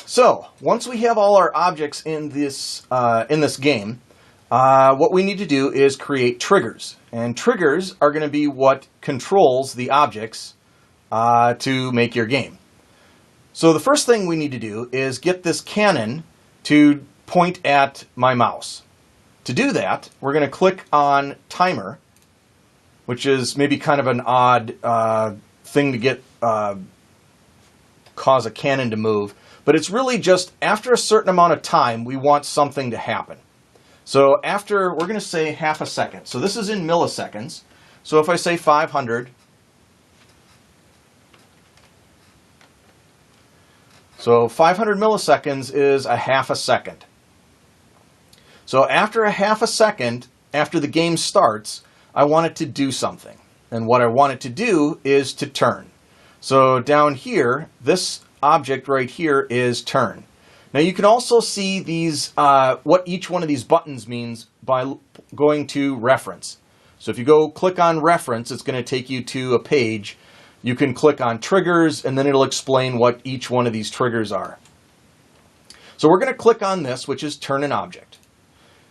So once we have all our objects in this game, what we need to do is create triggers. And triggers are going to be what controls the objects to make your game. So the first thing we need to do is get this cannon to point at my mouse. To do that, we're going to click on timer, which is maybe kind of an odd thing to get cause a cannon to move. But it's really just after a certain amount of time, we want something to happen. So after, we're going to say half a second. So this is in milliseconds. So if I say 500, so 500 milliseconds is a half a second. So after a half a second, after the game starts, I want it to do something. And what I want it to do is to turn. So down here, this object right here is turn. Now you can also see these what each one of these buttons means by going to reference. So if you go click on reference, it's going to take you to a page. You can click on triggers and then it'll explain what each one of these triggers are. So we're going to click on this, which is turn an object.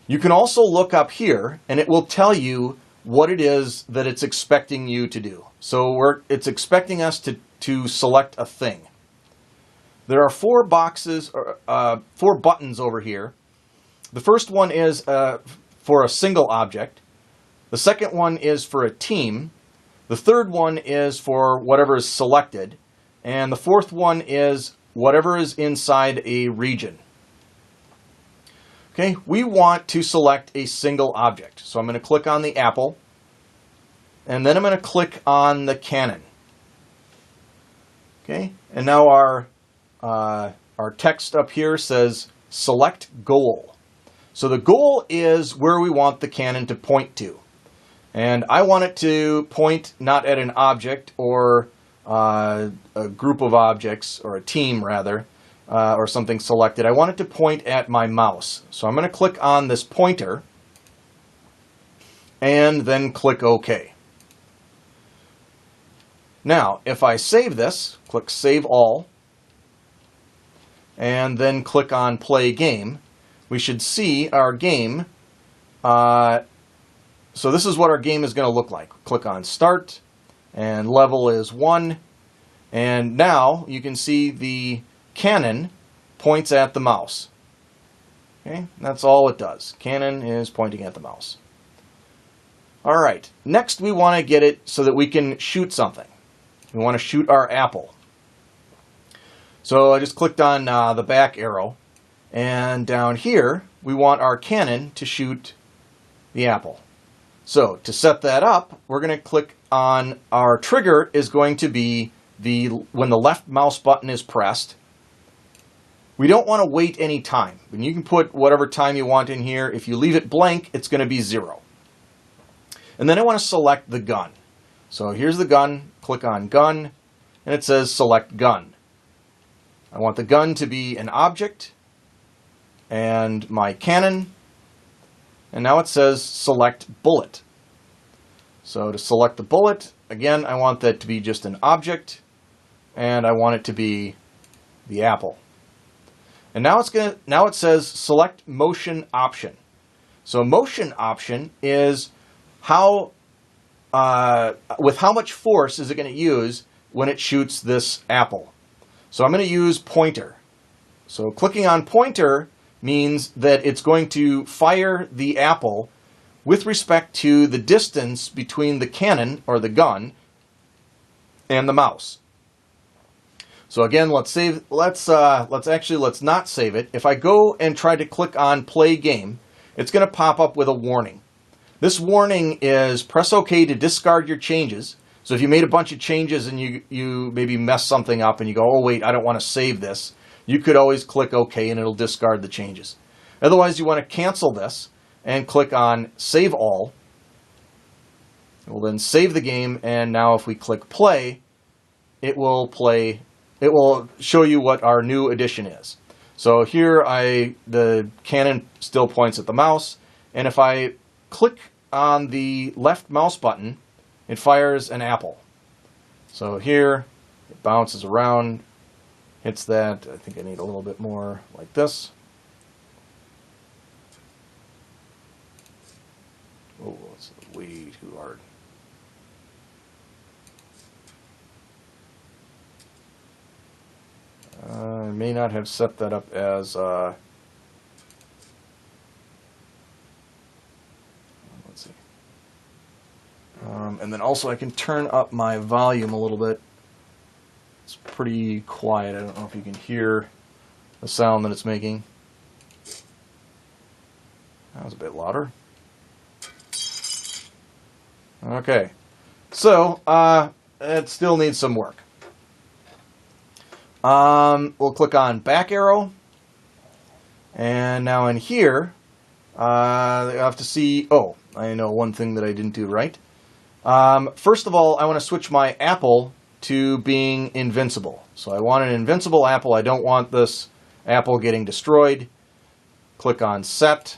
You can also look up here and it will tell you what it is that it's expecting you to do. So it's expecting us to select a thing. There are four buttons over here. The first one is for a single object. The second one is for a team. The third one is for whatever is selected. And the fourth one is whatever is inside a region. Okay, we want to select a single object. So I'm going to click on the apple. And then I'm going to click on the cannon. Okay, and now our text up here says select goal. So the goal is where we want the cannon to point to. And I want it to point not at an object or a group of objects, or a team rather, or something selected. I want it to point at my mouse. So I'm going to click on this pointer and then click OK. Now, if I save this, click Save All, and then click on Play Game, we should see our game. So this is what our game is going to look like. Click on Start, and level is 1. And now you can see the cannon points at the mouse. Okay, that's all it does. Cannon is pointing at the mouse. All right, next we want to get it so that we can shoot something. We want to shoot our apple. So I just clicked on the back arrow, and down here we want our cannon to shoot the apple. So to set that up, we're going to click on our trigger is going to be when the left mouse button is pressed. We don't want to wait any time. And you can put whatever time you want in here. If you leave it blank, it's going to be 0. And then I want to select the gun. So here's the gun, click on gun, and it says select gun. I want the gun to be an object, and my cannon, and now it says select bullet. So to select the bullet, again, I want that to be just an object, and I want it to be the apple. And now it says select motion option. So motion option is with how much force is it going to use when it shoots this apple. So I'm going to use pointer. So clicking on pointer means that it's going to fire the apple with respect to the distance between the cannon or the gun and the mouse. So again, let's not save it. If I go and try to click on play game, it's going to pop up with a warning. This warning is press OK to discard your changes. So if you made a bunch of changes and you maybe mess something up and you go, oh wait, I don't want to save this, you could always click OK and it'll discard the changes. Otherwise, you want to cancel this and click on Save All. It will then save the game, and now if we click play, it will show you what our new addition is. So here the cannon still points at the mouse, and if I click on the left mouse button, it fires an apple. So here it bounces around, hits that. I think I need a little bit more like this. Oh, it's way too hard. I may not have set that up as let's see. And then also I can turn up my volume a little bit. It's pretty quiet. I don't know if you can hear the sound that it's making. That was a bit louder. Okay, so it still needs some work. We'll click on back arrow, and now in here, I have to see, oh, I know one thing that I didn't do right. First of all, I want to switch my apple to being invincible. So I want an invincible apple. I don't want this apple getting destroyed. Click on set,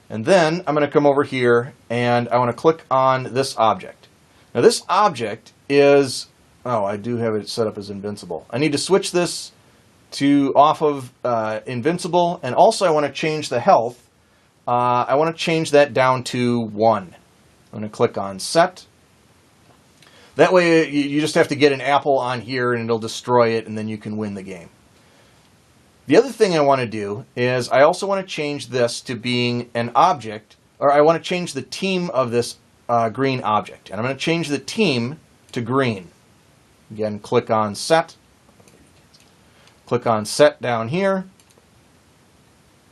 and then I'm going to come over here, and I want to click on this object. Now this object is... Oh, I do have it set up as invincible. I need to switch this to off of invincible, and also I want to change the health. I want to change that down to 1. I'm going to click on set. That way you just have to get an apple on here and it'll destroy it, and then you can win the game. The other thing I want to do is I also want to change this to being an object, or I want to change the team of this green object. And I'm going to change the team to green. Again, click on set. Click on set down here.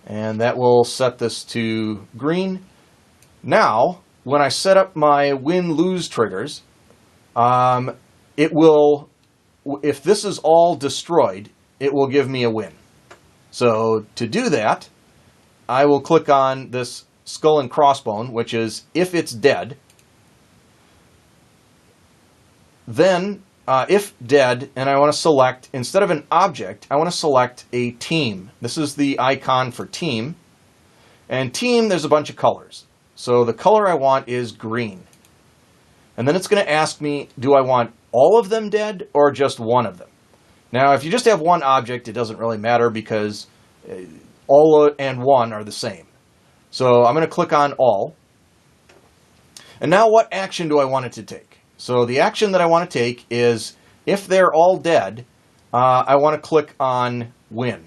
And that will set this to green. Now, when I set up my win-lose triggers, it will, if this is all destroyed, it will give me a win. So to do that, I will click on this skull and crossbone, which is if it's dead. Then if dead, and I want to select, instead of an object, I want to select a team. This is the icon for team. And team, there's a bunch of colors. So the color I want is green. And then it's going to ask me, do I want all of them dead or just one of them? Now, if you just have one object, it doesn't really matter because all and one are the same. So I'm going to click on all. And now what action do I want it to take? So the action that I want to take is, if they're all dead, I want to click on win.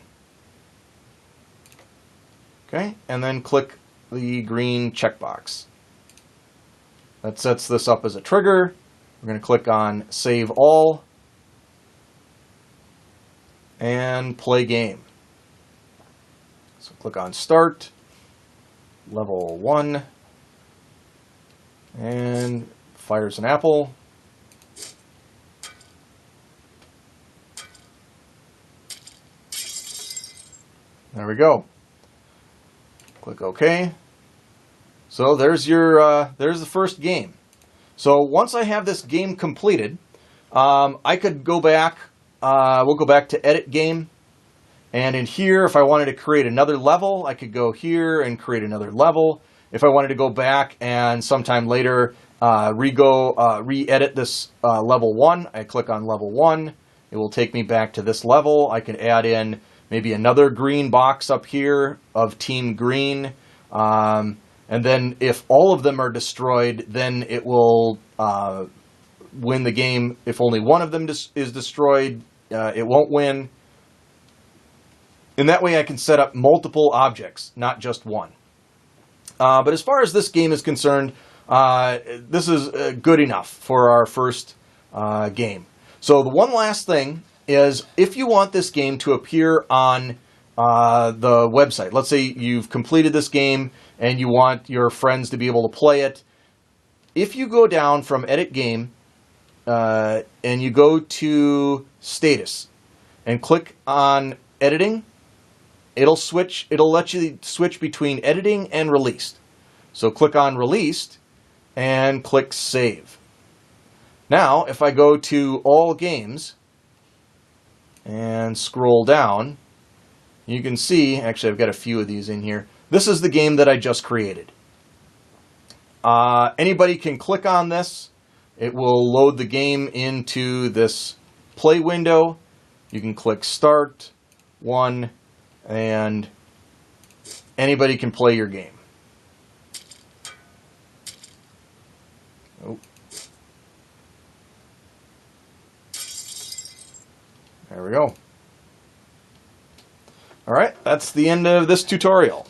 Okay, and then click the green checkbox. That sets this up as a trigger. We're going to click on save all and play game. So click on start, level 1, and fires an apple. There we go. Click OK. So there's your there's the first game. So once I have this game completed, I could go back. We'll go back to edit game, and in here, if I wanted to create another level, I could go here and create another level. If I wanted to go back and sometime later re-edit this level 1, I click on level 1. It will take me back to this level. I can add in maybe another green box up here of team green. And then if all of them are destroyed, then it will win the game. If only one of them is destroyed, it won't win. And that way I can set up multiple objects, not just one. But as far as this game is concerned, this is good enough for our first game. So the one last thing is, if you want this game to appear on the website, let's say you've completed this game and you want your friends to be able to play it, if you go down from Edit Game and you go to Status and click on Editing, it'll let you switch between editing and released. So click on Released and click Save. Now, if I go to All Games and scroll down, you can see, actually I've got a few of these in here. This is the game that I just created. Anybody can click on this. It will load the game into this play window, You can click Start, 1, and anybody can play your game. Oh. There we go. All right, that's the end of this tutorial.